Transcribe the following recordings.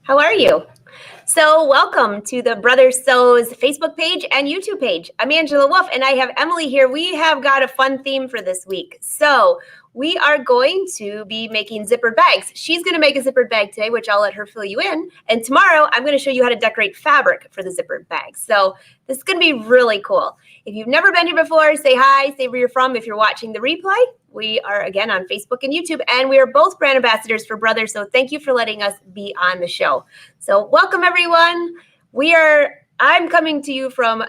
How are you? So welcome to the Brother Sew's Facebook page and YouTube page. I'm Angela Wolf and I have Emily here. We have got a fun theme for this week. So we are going to be making zippered bags. She's going to make a zippered bag today, which I'll let her fill you in. And tomorrow I'm going to show you how to decorate fabric for the zippered bag. So this is going to be really cool. If you've never been here before, say hi, say where you're from if you're watching the replay. We are, again, on Facebook and YouTube, and we are both brand ambassadors for Brothers, so thank you for letting us be on the show. So welcome, everyone. I'm coming to you from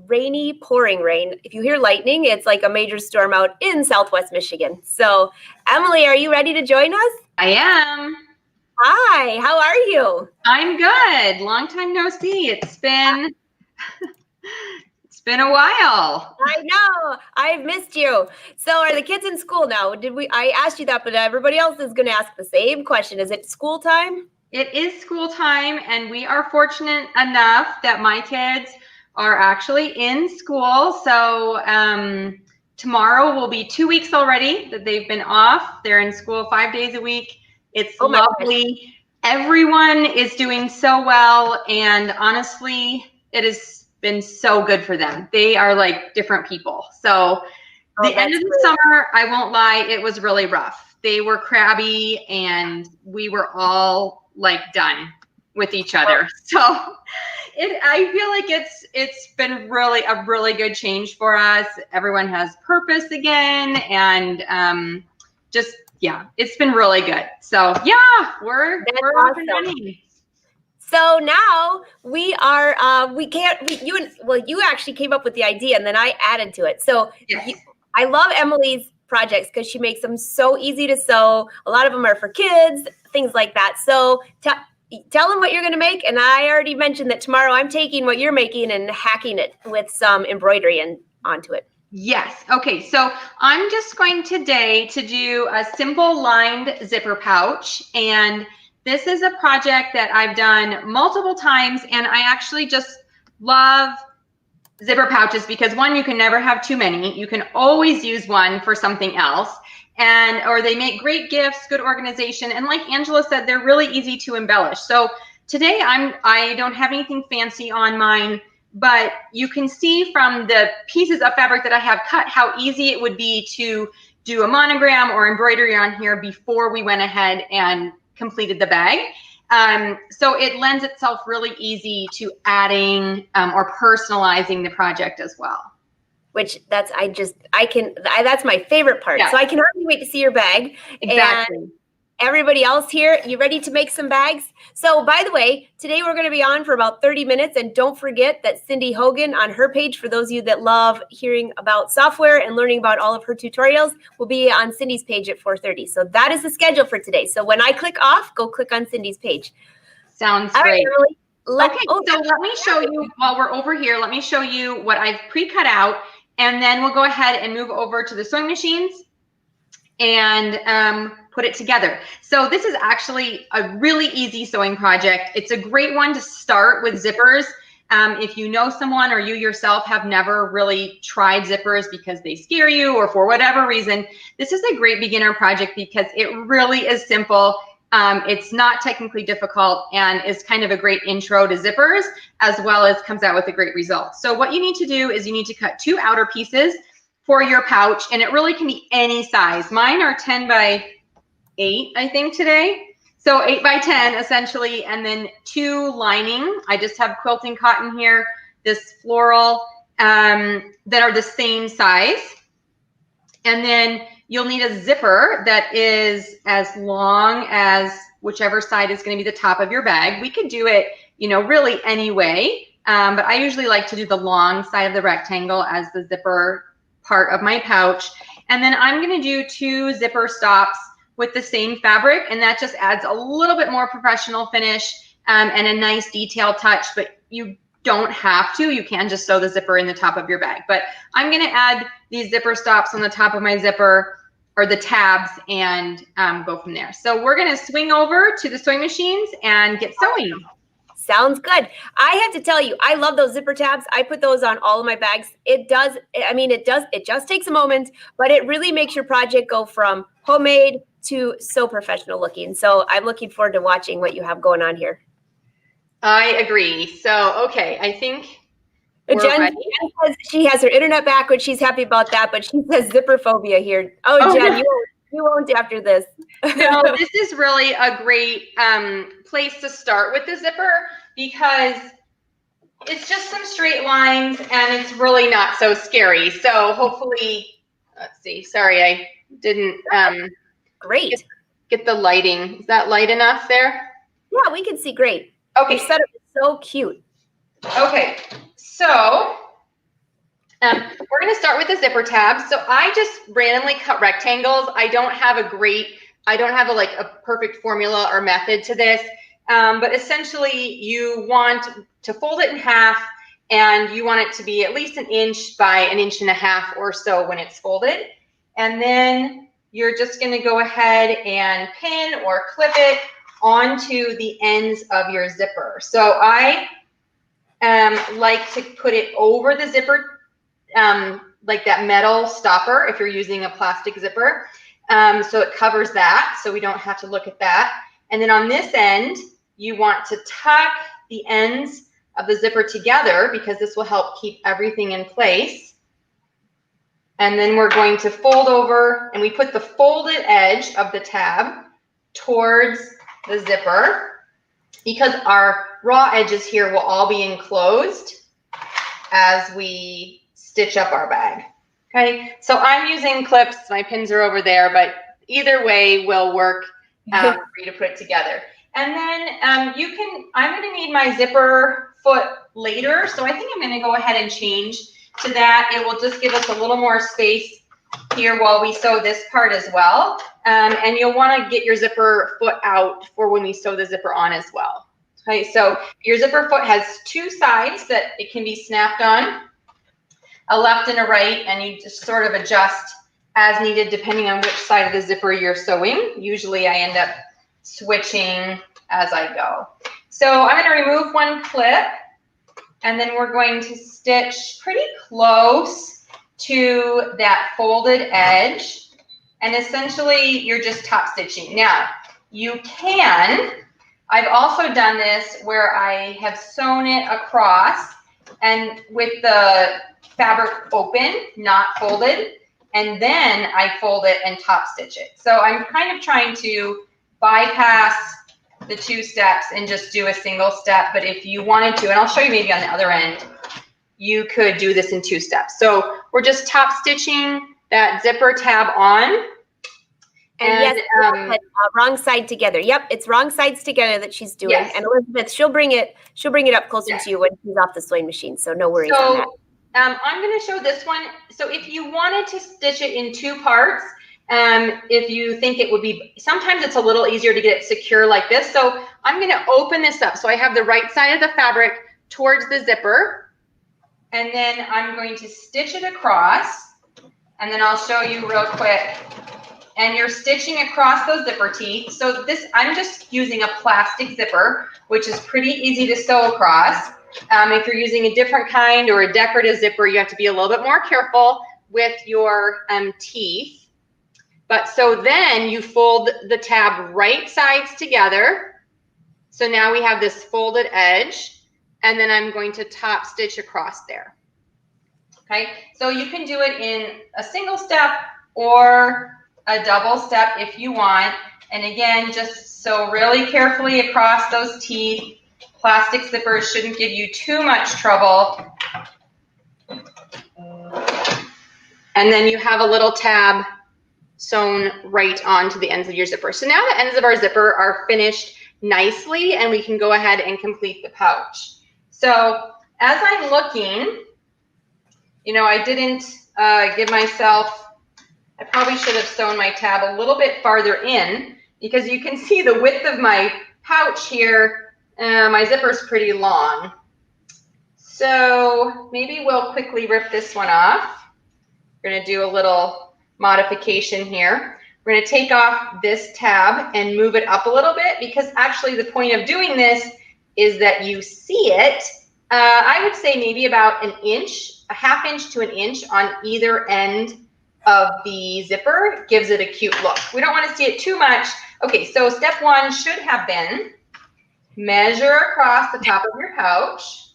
rainy, pouring rain. If you hear lightning, it's like a major storm out in Southwest Michigan. So, Emily, are you ready to join us? I am. Hi, how are you? I'm good. Long time no see. It's been a while. I know. I've missed you. So are the kids in school now? I asked you that, but everybody else is going to ask the same question. Is it school time? It is school time, and we are fortunate enough that my kids are actually in school. So tomorrow will be 2 weeks already that they've been off. They're in school 5 days a week. It's lovely. Everyone is doing so well, and honestly, it has been so good for them. They are like different people. So the end of the summer, I won't lie, it was really rough. They were crabby and we were all like done with each other. So I feel like it's been really a really good change for us. Everyone has purpose again, and it's been really good. So yeah, we're off and running. So now we are, you actually came up with the idea and then I added to it. So yes. I love Emily's projects because she makes them so easy to sew. A lot of them are for kids, things like that. So tell them what you're going to make. And I already mentioned that tomorrow I'm taking what you're making and hacking it with some embroidery and onto it. Yes. Okay. So I'm just going today to do a simple lined zipper pouch, and this is a project that I've done multiple times, and I actually just love zipper pouches because, one, you can never have too many. You can always use one for something else, or they make great gifts, good organization, and like Angela said, they're really easy to embellish. So today I don't have anything fancy on mine, but you can see from the pieces of fabric that I have cut how easy it would be to do a monogram or embroidery on here before we went ahead and completed the bag. So it lends itself really easy to adding or personalizing the project as well. Which that's my favorite part. Yeah. So I can hardly wait to see your bag. Exactly. And everybody else here, you ready to make some bags? So by the way, today we're going to be on for about 30 minutes. And don't forget that Cindy Hogan on her page, for those of you that love hearing about software and learning about all of her tutorials, will be on Cindy's page at 4:30. So that is the schedule for today. So when I click off, go click on Cindy's page. Sounds all great. Right, Emily, so let me show you, while we're over here, let me show you what I've pre-cut out, and then we'll go ahead and move over to the sewing machines and put it together. So this is actually a really easy sewing project. It's a great one to start with zippers. If you know someone or you yourself have never really tried zippers because they scare you or for whatever reason, this is a great beginner project because it really is simple. It's not technically difficult and is kind of a great intro to zippers, as well as comes out with a great result. So what you need to do is you need to cut 2 outer pieces for your pouch, and it really can be any size. Mine are 10 by 8, I think, today. So 8 by 10 essentially, and then 2 lining. I just have quilting cotton here, this floral, that are the same size. And then you'll need a zipper that is as long as whichever side is going to be the top of your bag. We could do it, really any way, but I usually like to do the long side of the rectangle as the zipper part of my pouch. And then I'm going to do 2 zipper stops with the same fabric, and that just adds a little bit more professional finish and a nice detail touch, but you don't have to. You can just sew the zipper in the top of your bag. But I'm going to add these zipper stops on the top of my zipper, or the tabs, and go from there. So we're going to swing over to the sewing machines and get sewing. Sounds good. I have to tell you, I love those zipper tabs. I put those on all of my bags. It just takes a moment, but it really makes your project go from homemade so professional looking. So I'm looking forward to watching what you have going on here. I agree. So, okay, I think we're Jen ready. says she has her internet back, which she's happy about that, but she says zipper phobia here. Oh, Jen, No. you won't after this. No, this is really a great place to start with the zipper because it's just some straight lines and it's really not so scary. So hopefully, let's see. Sorry, I didn't Great. Get the lighting. Is that light enough there? Yeah, we can see great. Okay. Your setup is so cute. Okay, so we're going to start with the zipper tab. So I just randomly cut rectangles. I don't have a perfect formula or method to this. But essentially you want to fold it in half and you want it to be at least 1 inch by 1.5 inches or so when it's folded. And then you're just going to go ahead and pin or clip it onto the ends of your zipper. So I like to put it over the zipper, like that metal stopper if you're using a plastic zipper. So it covers that so we don't have to look at that. And then on this end, you want to tuck the ends of the zipper together because this will help keep everything in place. And then we're going to fold over and we put the folded edge of the tab towards the zipper because our raw edges here will all be enclosed as we stitch up our bag. Okay, so I'm using clips, my pins are over there, but either way will work for you to put it together. And then I'm going to need my zipper foot later, so I think I'm going to go ahead and change to that. It will just give us a little more space here while we sew this part as well. And you'll want to get your zipper foot out for when we sew the zipper on as well. Okay, so your zipper foot has 2 sides that it can be snapped on, a left and a right, and you just sort of adjust as needed depending on which side of the zipper you're sewing. Usually I end up switching as I go. So I'm going to remove 1 clip and then we're going to stitch pretty close to that folded edge, and essentially you're just top stitching. Now you can, I've also done this where I have sewn it across and with the fabric open, not folded, and then I fold it and top stitch it. So I'm kind of trying to bypass the 2 steps and just do a single step, but if you wanted to, and I'll show you maybe on the other end, you could do this in 2 steps. So we're just top stitching that zipper tab on. And yes, wrong side together. Yep, it's wrong sides together that she's doing. Yes. And Elizabeth, she'll bring it up closer to you when she's off the sewing machine. So no worries on that. I'm going to show this one. So if you wanted to stitch it in 2 parts, if you think it would be, sometimes it's a little easier to get it secure like this. So I'm going to open this up. So I have the right side of the fabric towards the zipper, and then I'm going to stitch it across, and then I'll show you real quick. And you're stitching across those zipper teeth. So this, I'm just using a plastic zipper, which is pretty easy to sew across. If you're using a different kind or a decorative zipper, you have to be a little bit more careful with your teeth. But so then you fold the tab right sides together. So now we have this folded edge, and then I'm going to top stitch across there. Okay, so you can do it in a single step or a double step if you want. And again, just sew really carefully across those teeth. Plastic zippers shouldn't give you too much trouble. And then you have a little tab sewn right onto the ends of your zipper. So now the ends of our zipper are finished nicely, and we can go ahead and complete the pouch. So as I'm looking, you know, I didn't give myself, I probably should have sewn my tab a little bit farther in because you can see the width of my pouch here. My zipper's pretty long. So maybe we'll quickly rip this one off. We're going to do a little modification here. We're going to take off this tab and move it up a little bit because actually the point of doing this is that you see it. I would say maybe about 1 inch, a 1/2 inch to 1 inch on either end of the zipper gives it a cute look. We don't want to see it too much. Okay, so step one should have been measure across the top of your pouch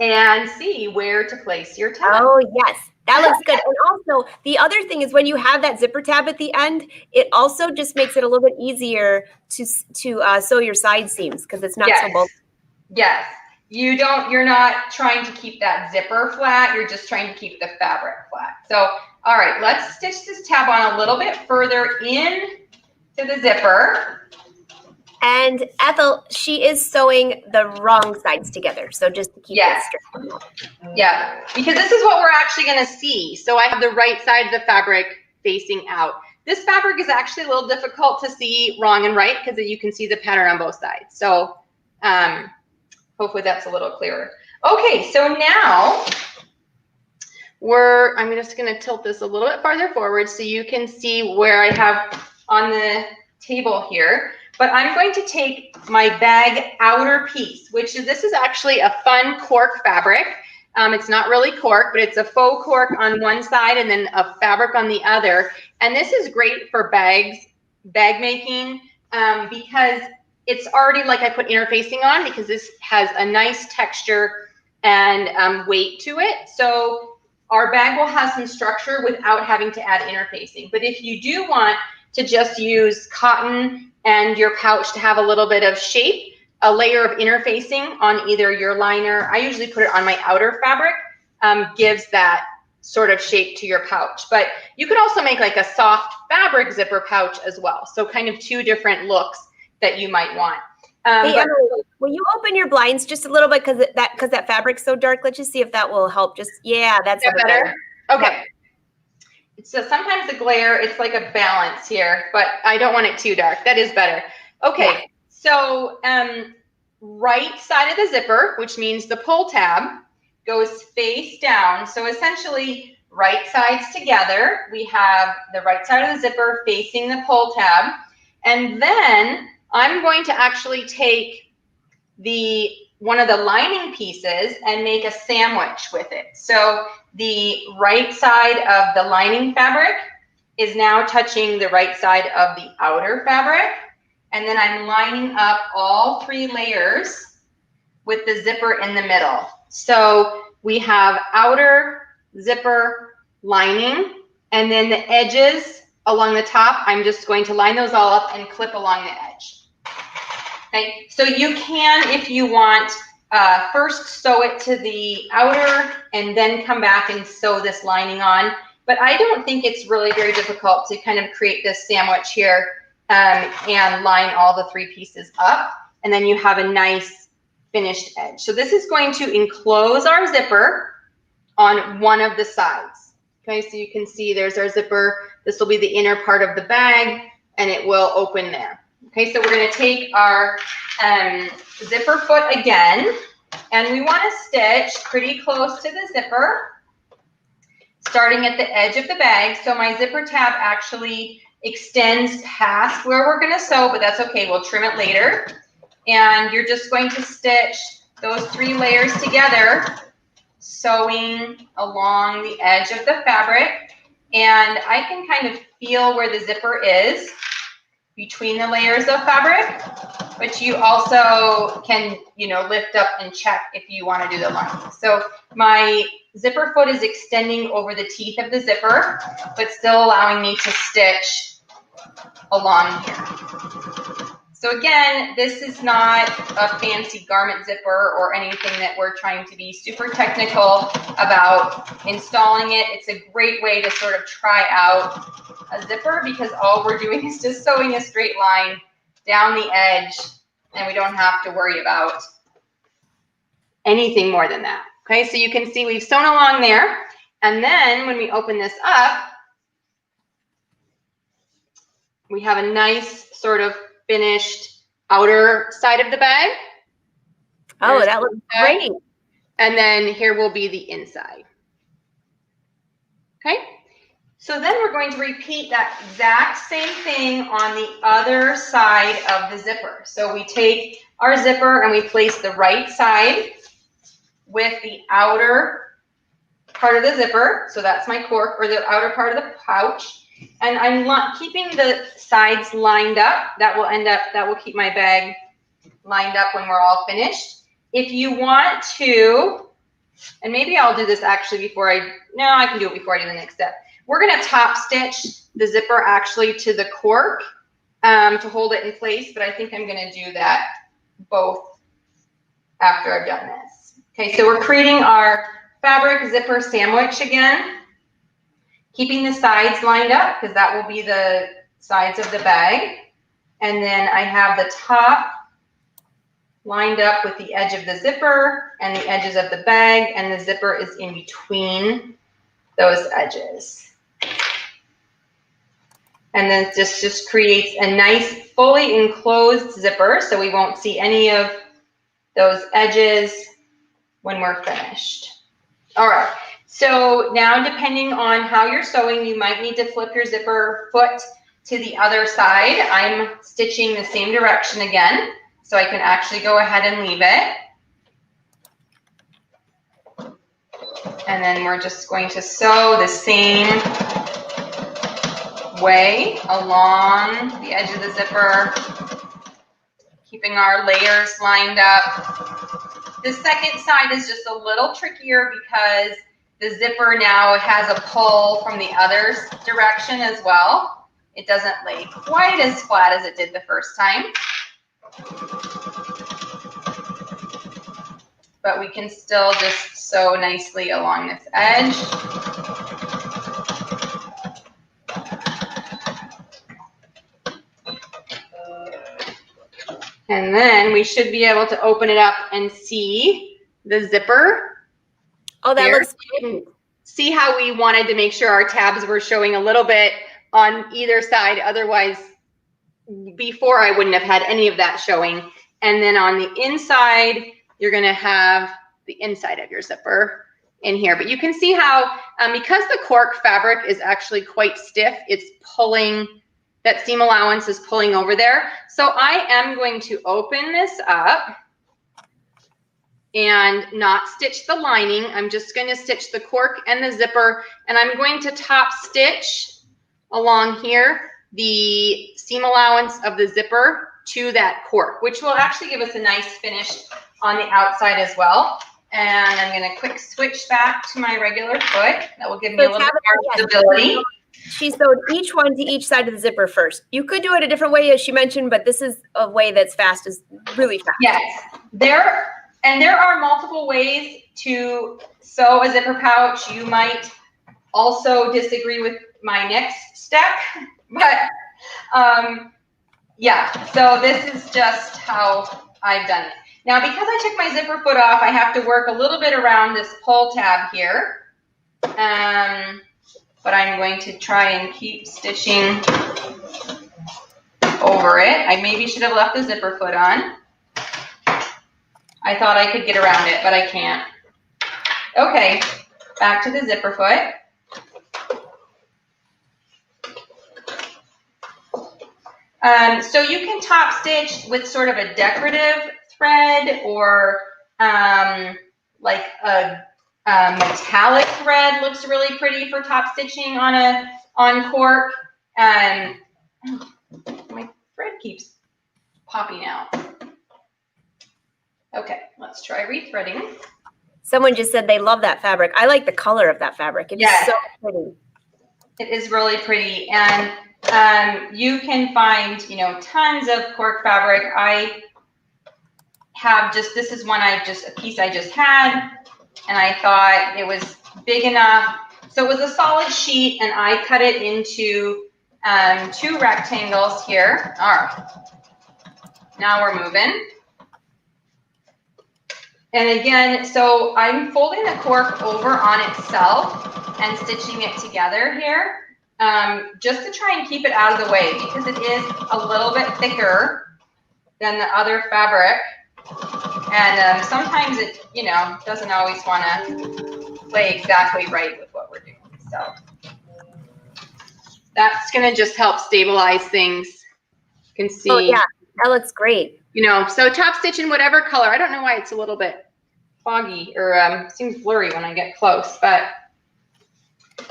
and see where to place your tab. Oh, yes. That looks good. And also, the other thing is when you have that zipper tab at the end, it also just makes it a little bit easier to sew your side seams because it's not so bulky. Yes. You're not trying to keep that zipper flat. You're just trying to keep the fabric flat. So, all right, let's stitch this tab on a little bit further in to the zipper. And Ethel, she is sewing the wrong sides together. So just to keep it straight. Yeah, because this is what we're actually going to see. So I have the right side of the fabric facing out. This fabric is actually a little difficult to see wrong and right because you can see the pattern on both sides. So hopefully that's a little clearer. Okay, so now I'm just going to tilt this a little bit farther forward so you can see where I have on the table here. But I'm going to take my bag outer piece, this is actually a fun cork fabric. It's not really cork, but it's a faux cork on one side and then a fabric on the other. And this is great for bag making because it's already like I put interfacing on because this has a nice texture and weight to it. So our bag will have some structure without having to add interfacing. But if you do want to just use cotton and your pouch to have a little bit of shape, a layer of interfacing on either your liner, I usually put it on my outer fabric, gives that sort of shape to your pouch. But you could also make like a soft fabric zipper pouch as well. So kind of two different looks that you might want. Hey, Emily, will you open your blinds just a little bit because that fabric's so dark? Let's just see if that will help. That's better. Okay. Yeah. So sometimes the glare, it's like a balance here, but I don't want it too dark. That is better. Okay, yeah. So right side of the zipper, which means the pull tab, goes face down. So essentially right sides together. We have the right side of the zipper facing the pull tab. And then I'm going to actually take one of the lining pieces and make a sandwich with it. So the right side of the lining fabric is now touching the right side of the outer fabric. And then I'm lining up all 3 layers with the zipper in the middle. So we have outer zipper lining, and then the edges along the top, I'm just going to line those all up and clip along the edge. Okay, so you can, if you want, first sew it to the outer and then come back and sew this lining on. But I don't think it's really very difficult to kind of create this sandwich here and line all the 3 pieces up. And then you have a nice finished edge. So this is going to enclose our zipper on one of the sides. Okay, so you can see there's our zipper. This will be the inner part of the bag and it will open there. Okay, so we're going to take our zipper foot again, and we want to stitch pretty close to the zipper, starting at the edge of the bag. So my zipper tab actually extends past where we're going to sew, but that's okay. We'll trim it later. And you're just going to stitch those 3 layers together, sewing along the edge of the fabric. And I can kind of feel where the zipper is between the layers of fabric, but you also can, lift up and check if you want to do the lining. So my zipper foot is extending over the teeth of the zipper, but still allowing me to stitch along here. So again, this is not a fancy garment zipper or anything that we're trying to be super technical about installing it. It's a great way to sort of try out a zipper because all we're doing is just sewing a straight line down the edge and we don't have to worry about anything more than that. Okay, so you can see we've sewn along there. And then when we open this up, we have a nice sort of finished outer side of the bag. Oh, that looks great. And then here will be the inside. Okay, so then we're going to repeat that exact same thing on the other side of the zipper. So we take our zipper and we place the right side with the outer part of the zipper. So that's my cork, or the outer part of the pouch. And I'm keeping the sides lined up. That will keep my bag lined up when we're all finished. If you want to, and maybe I'll do this actually before I can do it before I do the next step. We're gonna top stitch the zipper actually to the cork to hold it in place, but I think I'm gonna do that both after I've done this. Okay, so we're creating our fabric zipper sandwich again. Keeping the sides lined up because that will be the sides of the bag. And then I have the top lined up with the edge of the zipper and the edges of the bag, and the zipper is in between those edges. And then this just creates a nice fully enclosed zipper, so we won't see any of those edges when we're finished. All right. So now, depending on how you're sewing, you might need to flip your zipper foot to the other side. I'm stitching the same direction again, so I can actually go ahead and leave it. And then we're just going to sew the same way along the edge of the zipper, keeping our layers lined up. The second side is just a little trickier because the zipper now has a pull from the other direction as well. It doesn't lay quite as flat as it did the first time. But we can still just sew nicely along this edge. And then we should be able to open it up and see the zipper. Oh, that looks great. See how we wanted to make sure our tabs were showing a little bit on either side. Otherwise, before I wouldn't have had any of that showing. And then on the inside, you're going to have the inside of your zipper in here. But you can see how, because the cork fabric is actually quite stiff, it's pulling, that seam allowance is pulling over there. So I am going to open this up and not stitch the lining. I'm just going to stitch the cork and the zipper, and I'm going to top stitch along here the seam allowance of the zipper to that cork, which will actually give us a nice finish on the outside as well. And I'm going to quick switch back to my regular foot. That will give me a little bit more stability. She sewed each one to each side of the zipper first. You could do it a different way, as she mentioned, but this is a way that's fast, is really fast. Yes, there are multiple ways to sew a zipper pouch. You might also disagree with my next step, but yeah, so this is just how I've done it. Now, because I took my zipper foot off, I have to work a little bit around this pull tab here. But I'm going to try and keep stitching over it. I maybe should have left the zipper foot on. I thought I could get around it, but I can't. Okay, back to the zipper foot. So you can top stitch with sort of a decorative thread, or like a metallic thread looks really pretty for top stitching on cork. My thread keeps popping out. Okay, let's try rethreading. Someone just said they love that fabric. I like the color of that fabric. It is so pretty. It is really pretty. And you can find, tons of cork fabric. I have this is a piece I just had, and I thought it was big enough. So it was a solid sheet, and I cut it into 2 rectangles here. All right, now we're moving. And again, so I'm folding the cork over on itself and stitching it together here, just to try and keep it out of the way, because it is a little bit thicker than the other fabric. And sometimes it, doesn't always want to play exactly right with what we're doing. So that's going to just help stabilize things. You can see. Oh, yeah, that looks great. So top stitch in whatever color. I don't know why it's a little bit foggy or seems blurry when I get close, but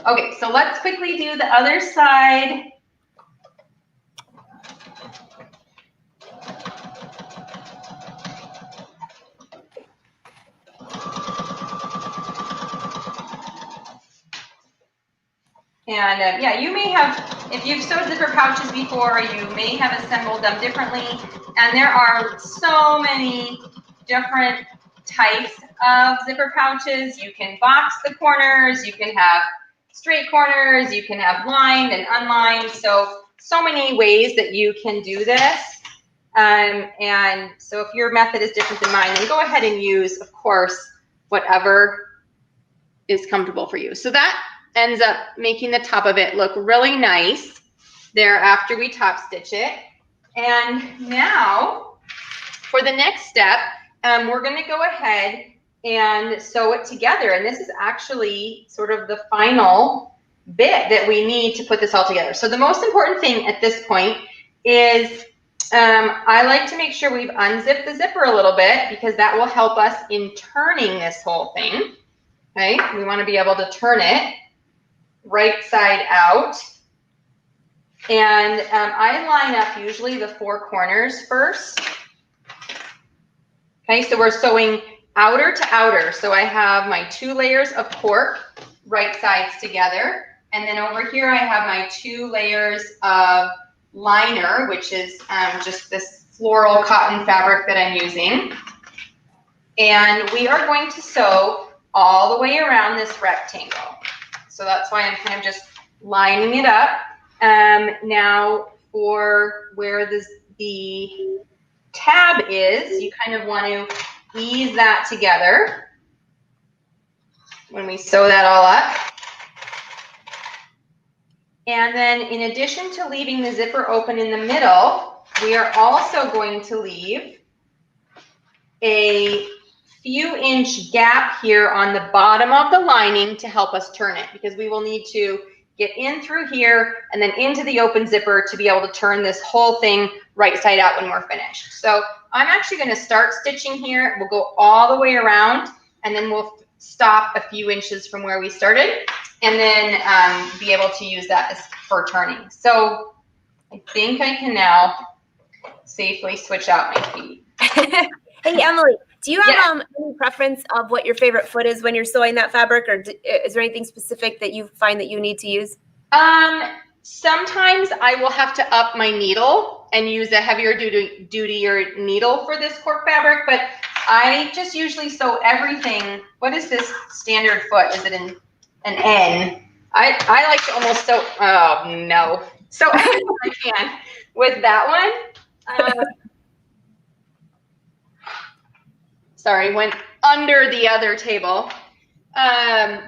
Okay, so let's quickly do the other side. And yeah, you may have, if you've sewed zipper pouches before, you may have assembled them differently. And there are so many different types of zipper pouches. You can box the corners, you can have straight corners, you can have lined and unlined. So many ways that you can do this. And so if your method is different than mine, then go ahead and use, of course, whatever is comfortable for you. So that ends up making the top of it look really nice there after we top stitch it. And now for the next step, we're going to go ahead and sew it together. And this is actually sort of the final bit that we need to put this all together. So the most important thing at this point is I like to make sure we've unzipped the zipper a little bit, because that will help us in turning this whole thing. Okay, we want to be able to turn it right side out. And I line up usually the four corners first. Okay, so we're sewing outer to outer. So I have my 2 layers of cork right sides together. And then over here I have my 2 layers of liner, which is just this floral cotton fabric that I'm using. And we are going to sew all the way around this rectangle. So that's why I'm kind of just lining it up. Now for where the tab is, you kind of want to ease that together when we sew that all up. And then in addition to leaving the zipper open in the middle, we are also going to leave a few inch gap here on the bottom of the lining to help us turn it, because we will need to get in through here and then into the open zipper to be able to turn this whole thing right side out when we're finished. So I'm actually going to start stitching here. We'll go all the way around, and then we'll stop a few inches from where we started, and then be able to use that as for turning. So I think I can now safely switch out my feet. Hey, Emily, do you have any preference of what your favorite foot is when you're sewing that fabric, or is there anything specific that you find that you need to use? Sometimes I will have to up my needle and use a heavier duty needle for this cork fabric, but I just usually sew everything. What is this standard foot? Is it an N? I like to almost sew, oh no. So everything I can with that one. Sorry, went under the other table. I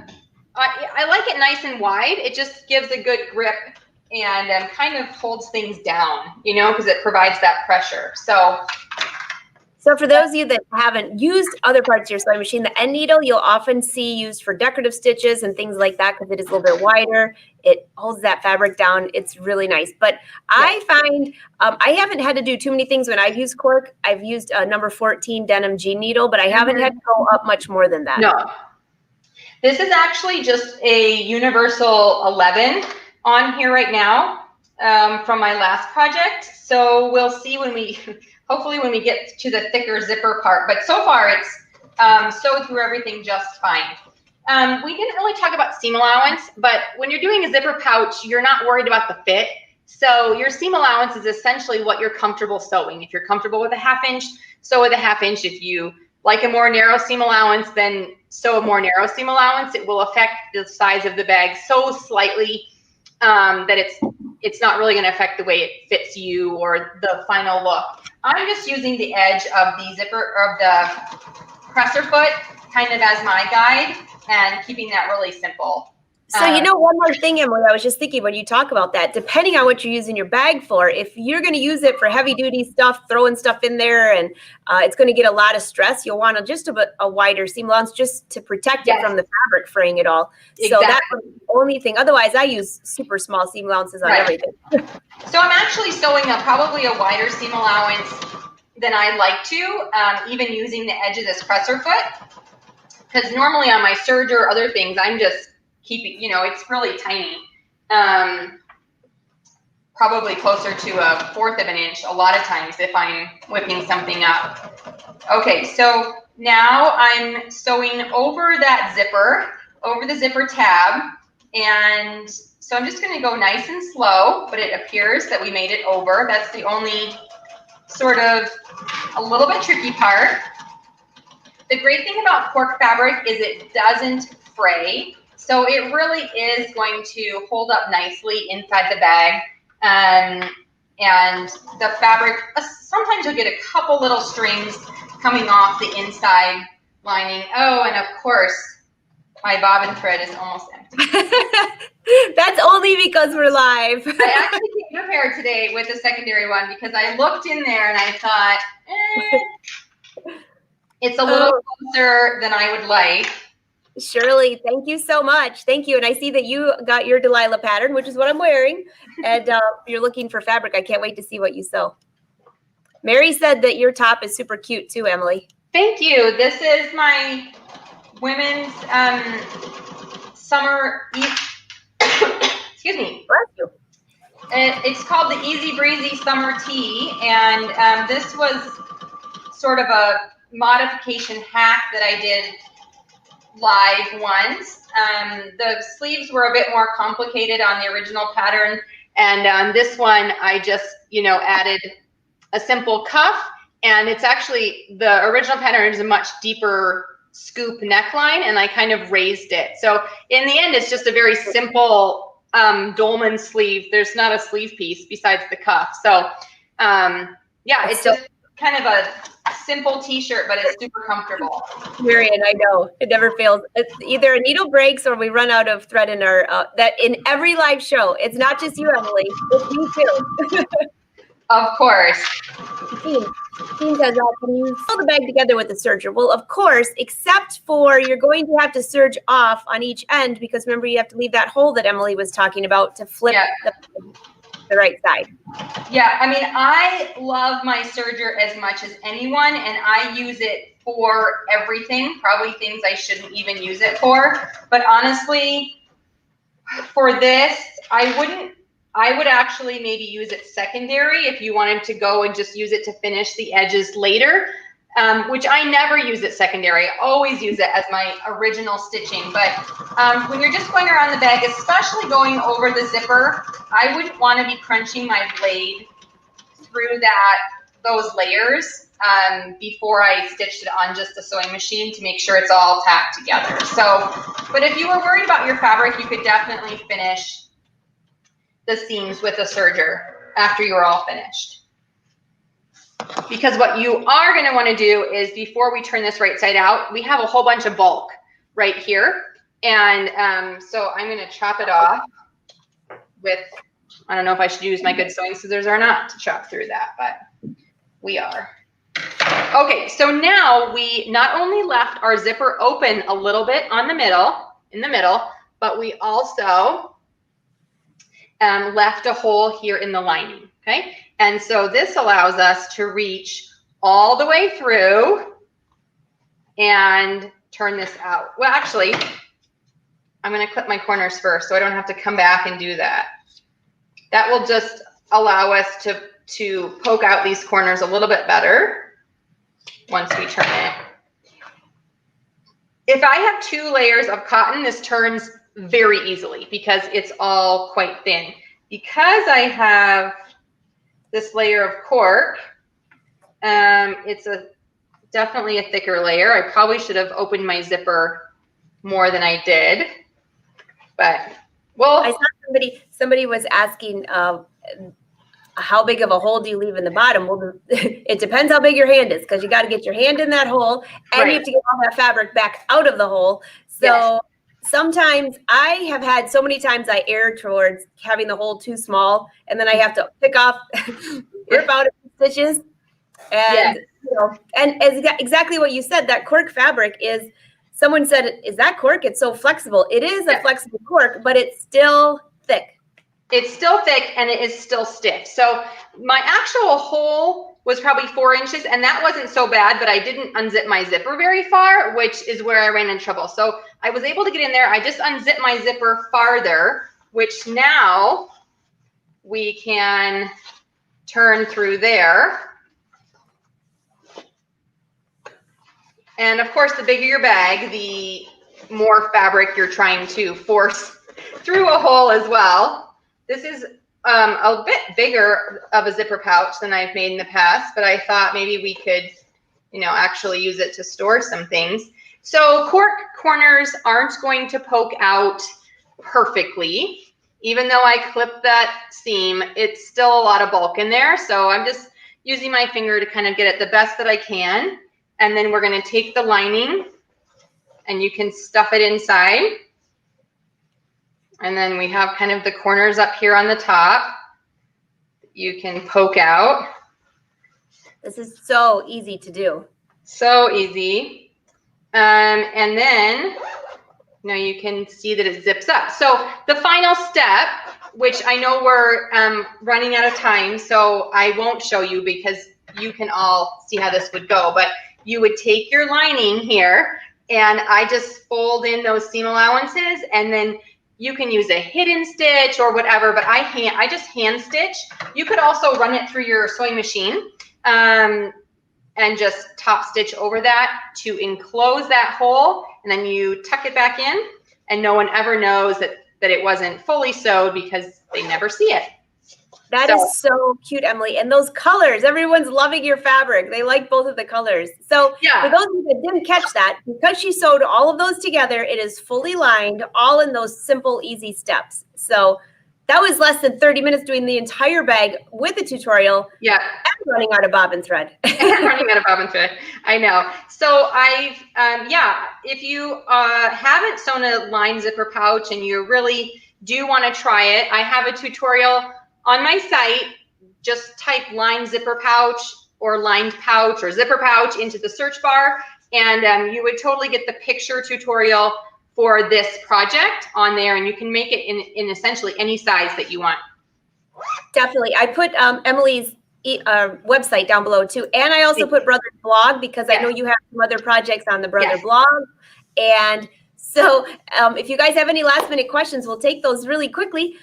like it nice and wide. It just gives a good grip and kind of holds things down, you know, because it provides that pressure. So for those of you that haven't used other parts of your sewing machine, the end needle you'll often see used for decorative stitches and things like that, because it is a little bit wider. It holds that fabric down. It's really nice. But I find I haven't had to do too many things when I've used cork. I've used a number 14 denim jean needle, but I haven't had to go up much more than that. No. This is actually just a universal 11 on here right now from my last project. So we'll see when we... hopefully when we get to the thicker zipper part, but so far it's sewed through everything just fine. We didn't really talk about seam allowance, but when you're doing a zipper pouch, you're not worried about the fit. So your seam allowance is essentially what you're comfortable sewing. If you're comfortable with a 1/2 inch, sew with a 1/2 inch. If you like a more narrow seam allowance, then sew a more narrow seam allowance. It will affect the size of the bag so slightly that it's not really going to affect the way it fits you or the final look. I'm just using the edge of the zipper or of the presser foot kind of as my guide and keeping that really simple. So, you know, one more thing, Emily, I was just thinking when you talk about that, depending on what you're using your bag for, if you're going to use it for heavy duty stuff, throwing stuff in there, and it's going to get a lot of stress, you'll want just a wider seam allowance just to protect it from the fabric fraying it all. Exactly. So that's the only thing. Otherwise, I use super small seam allowances on everything. So I'm actually sewing probably a wider seam allowance than I like to, even using the edge of this presser foot. Because normally on my serge or other things, I'm just keep it, you know, it's really tiny. Probably closer to 1/4 of an inch a lot of times if I'm whipping something up. Okay, so now I'm sewing over that zipper, over the zipper tab, and so I'm just going to go nice and slow, but it appears that we made it over. That's the only sort of a little bit tricky part. The great thing about cork fabric is it doesn't fray, so it really is going to hold up nicely inside the bag. And the fabric, sometimes you'll get a couple little strings coming off the inside lining. Oh, and of course, my bobbin thread is almost empty. That's only because we're live. I actually came prepared today with a secondary one because I looked in there and I thought, it's a little closer than I would like. Shirley, thank you so much. Thank you. And I see that you got your Delilah pattern, which is what I'm wearing. And you're looking for fabric. I can't wait to see what you sew. Mary said that your top is super cute too, Emily. Thank you. This is my women's summer, excuse me. Bless you. It's called the Easy Breezy Summer Tee. And this was sort of a modification hack that I did live once. The sleeves were a bit more complicated on the original pattern, and on this one I just, you know, added a simple cuff, and it's actually, the original pattern is a much deeper scoop neckline, and I kind of raised it. So in the end it's just a very simple dolman sleeve. There's not a sleeve piece besides the cuff. So yeah, it's just kind of a simple t-shirt, but it's super comfortable. Marion, I know it never fails. It's either a needle breaks or we run out of thread in our that in every live show. It's not just you, Emily. It's me too. Of course. Jean says, can you sew the bag together with the serger? Well, of course, except for you're going to have to serge off on each end because remember you have to leave that hole that Emily was talking about to flip the right side. Yeah, I mean, I love my serger as much as anyone, and I use it for everything, probably things I shouldn't even use it for. But honestly, for this, I would actually maybe use it secondary if you wanted to go and just use it to finish the edges later, which I never use it secondary. I always use it as my original stitching. But when you're just going around the bag, especially going over the zipper, I wouldn't want to be crunching my blade through those layers before I stitched it on just the sewing machine to make sure it's all tacked together. So, but if you were worried about your fabric, you could definitely finish the seams with a serger after you're all finished. Because what you are going to want to do is before we turn this right side out, we have a whole bunch of bulk right here. And so I'm going to chop it off with, I don't know if I should use my good sewing scissors or not to chop through that, but we are. Okay, so now we not only left our zipper open a little bit in the middle, but we also left a hole here in the lining, okay? And so this allows us to reach all the way through and turn this out. Well, actually, I'm gonna clip my corners first so I don't have to come back and do that. That will just allow us to poke out these corners a little bit better once we turn it. If I have 2 layers of cotton, this turns very easily because it's all quite thin. Because I have this layer of cork, it's definitely a thicker layer. I probably should have opened my zipper more than I did, but well. I saw somebody was asking how big of a hole do you leave in the bottom? Well, it depends how big your hand is because you got to get your hand in that hole and you have to get all that fabric back out of the hole. So sometimes I have had so many times I err towards having the hole too small and then I have to pick off, rip out a few stitches. And, you know, and as exactly what you said, that cork fabric is, someone said, is that cork? It's so flexible. It is a flexible cork, but it's still thick. It's still thick and it is still stiff. So my actual hole was probably 4 inches, and that wasn't so bad, but I didn't unzip my zipper very far, which is where I ran into trouble. So I was able to get in there. I just unzipped my zipper farther, which now we can turn through there. And of course, the bigger your bag, the more fabric you're trying to force through a hole as well. This is a bit bigger of a zipper pouch than I've made in the past, but I thought maybe we could, you know, actually use it to store some things. So cork corners aren't going to poke out perfectly. Even though I clipped that seam, it's still a lot of bulk in there. So I'm just using my finger to kind of get it the best that I can. And then we're going to take the lining and you can stuff it inside. And then we have kind of the corners up here on the top. You can poke out. This is so easy to do. So easy. And then now you can see that it zips up. So the final step, which I know we're running out of time, so I won't show you because you can all see how this would go, but you would take your lining here and I just fold in those seam allowances, and then you can use a hidden stitch or whatever, but I just hand stitch. You could also run it through your sewing machine and just top stitch over that to enclose that hole, and then you tuck it back in, and no one ever knows that it wasn't fully sewed because they never see it. That is so cute, Emily. And those colors, everyone's loving your fabric. They like both of the colors. So yeah, for those of you that didn't catch that, because she sewed all of those together, it is fully lined, all in those simple, easy steps. So that was less than 30 minutes doing the entire bag with a tutorial. Yeah. And running out of bobbin thread. And running out of bobbin thread. I know. So I've, if you haven't sewn a lined zipper pouch and you really do want to try it, I have a tutorial on my site. Just type lined zipper pouch or lined pouch or zipper pouch into the search bar, and you would totally get the picture tutorial for this project on there, and you can make it in essentially any size that you want. Definitely. I put Emily's website down below too, and I also put Brother's blog because I know you have some other projects on the Brother blog. And so if you guys have any last minute questions, we'll take those really quickly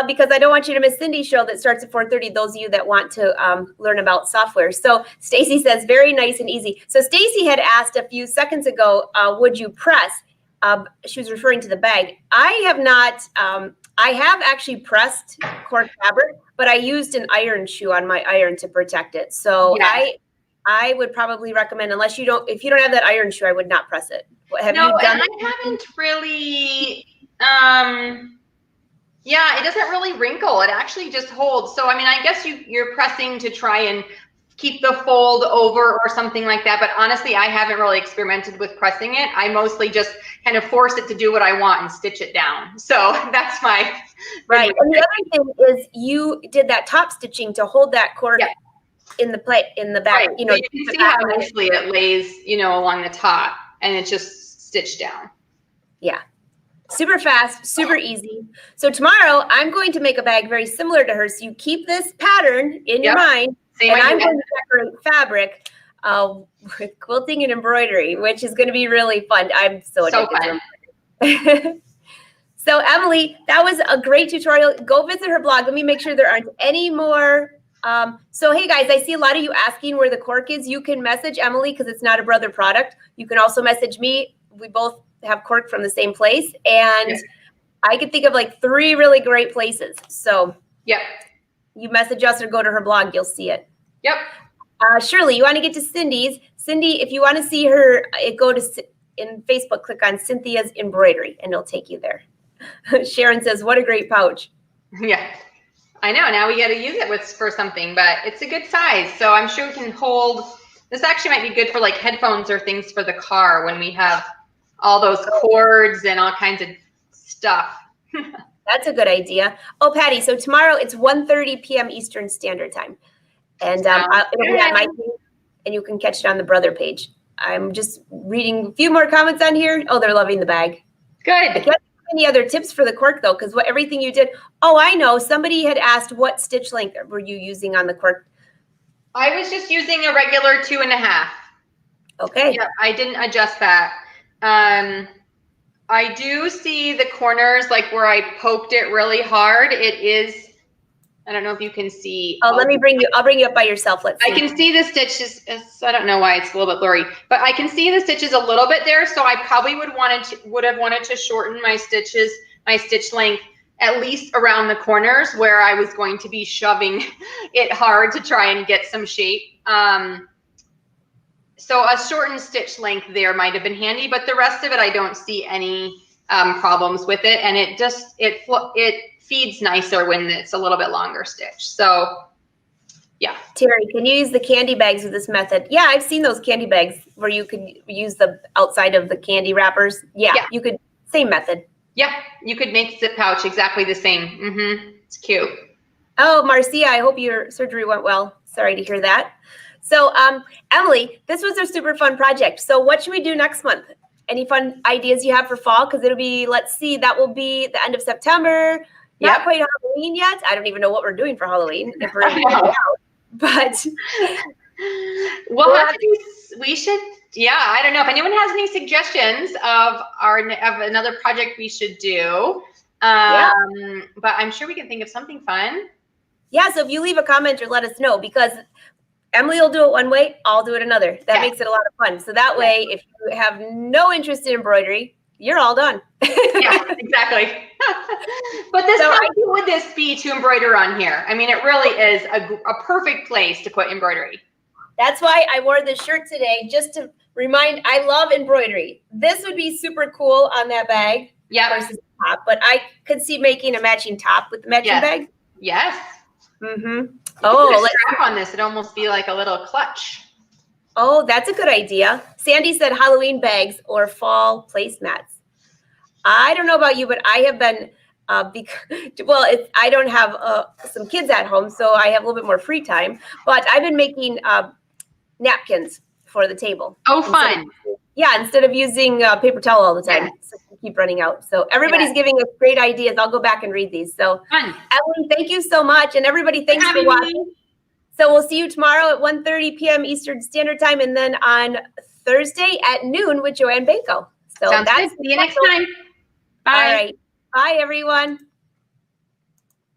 because I don't want you to miss Cindy's show that starts at 4:30, those of you that want to learn about software. So Stacy says, very nice and easy. So Stacy had asked a few seconds ago, would you press? She was referring to the bag. I have not, I have actually pressed cork fabric, but I used an iron shoe on my iron to protect it. So I would probably recommend, if you don't have that iron shoe, I would not press it. Have you done it? I haven't really, it doesn't really wrinkle. It actually just holds. So, I mean, I guess you're pressing to try and keep the fold over or something like that. But honestly, I haven't really experimented with pressing it. I mostly just kind of force it to do what I want and stitch it down. So that's my right. And the other thing is you did that top stitching to hold that cork in the back. Right. You know, so you can see how nicely it lays, along the top, and it's just stitched down. Yeah. Super fast, super easy. So tomorrow I'm going to make a bag very similar to hers. So you keep this pattern in your mind. And I'm going to decorate fabric with quilting and embroidery, which is going to be really fun. I'm so addicted to it. So Emily, that was a great tutorial. Go visit her blog. Let me make sure there aren't any more. So hey guys, I see a lot of you asking where the cork is. You can message Emily because it's not a Brother product. You can also message me. We both have cork from the same place. And I could think of like 3 really great places. So you message us or go to her blog, you'll see it. Yep. Shirley, you want to get to Cindy's. Cindy, if you want to see her, go to in Facebook, click on Cynthia's embroidery, and it'll take you there. Sharon says, what a great pouch. Yeah, I know. Now we got to use it for something, but it's a good size. So I'm sure we can hold. This actually might be good for like headphones or things for the car when we have all those cords and all kinds of stuff. That's a good idea. Oh, Patty, so tomorrow it's 1:30 p.m. Eastern Standard Time. And it'll be on my page, and you can catch it on the Brother page. I'm just reading a few more comments on here. Oh, they're loving the bag. Good. I can't think of any other tips for the cork, though, because everything you did. Oh, I know. Somebody had asked what stitch length were you using on the cork. I was just using a regular 2.5. Okay. Yeah, I didn't adjust that. I do see the corners, like where I poked it really hard. It is, I don't know if you can see. Oh, I'll bring you up by yourself. Let's see. I can see the stitches. I don't know why it's a little bit blurry, but I can see the stitches a little bit there. So I probably would have wanted to shorten my stitches, my stitch length, at least around the corners where I was going to be shoving it hard to try and get some shape. So a shortened stitch length there might have been handy, but the rest of it, I don't see any problems with it. And it feeds nicer when it's a little bit longer stitch. So yeah. Terry, can you use the candy bags with this method? Yeah, I've seen those candy bags where you could use the outside of the candy wrappers. Yeah. You could, same method. Yeah, you could make zip pouch exactly the same. It's cute. Oh, Marcia, I hope your surgery went well. Sorry to hear that. So, Emily, this was a super fun project. So what should we do next month? Any fun ideas you have for fall? Because it'll be, let's see, that will be the end of September. Not quite Halloween yet. I don't even know what we're doing for Halloween. If we're out. But we should, I don't know if anyone has any suggestions of another project we should do. But I'm sure we can think of something fun. Yeah, so if you leave a comment or let us know, because Emily will do it one way, I'll do it another. That makes it a lot of fun. So that way, if you have no interest in embroidery, you're all done. Yeah, exactly. But how cool would this be to embroider on here? I mean, it really is a perfect place to put embroidery. That's why I wore this shirt today, just to remind, I love embroidery. This would be super cool on that bag. Yeah. Versus top, but I could see making a matching top with the matching bag. Yes. Oh, let's strap on this. It'd almost be like a little clutch. Oh, that's a good idea. Sandy said Halloween bags or fall placemats. I don't know about you, but I have been, I don't have some kids at home, so I have a little bit more free time. But I've been making napkins for the table. Oh, fun. Instead of using paper towel all the time. So keep running out. So everybody's giving us great ideas. I'll go back and read these. So fun. Emily, thank you so much. And everybody, thanks for watching. So we'll see you tomorrow at 1:30 p.m. Eastern Standard Time, and then on Thursday at noon with Joanne Bako. So Sounds good. See you next time. Bye. All right. Bye, everyone.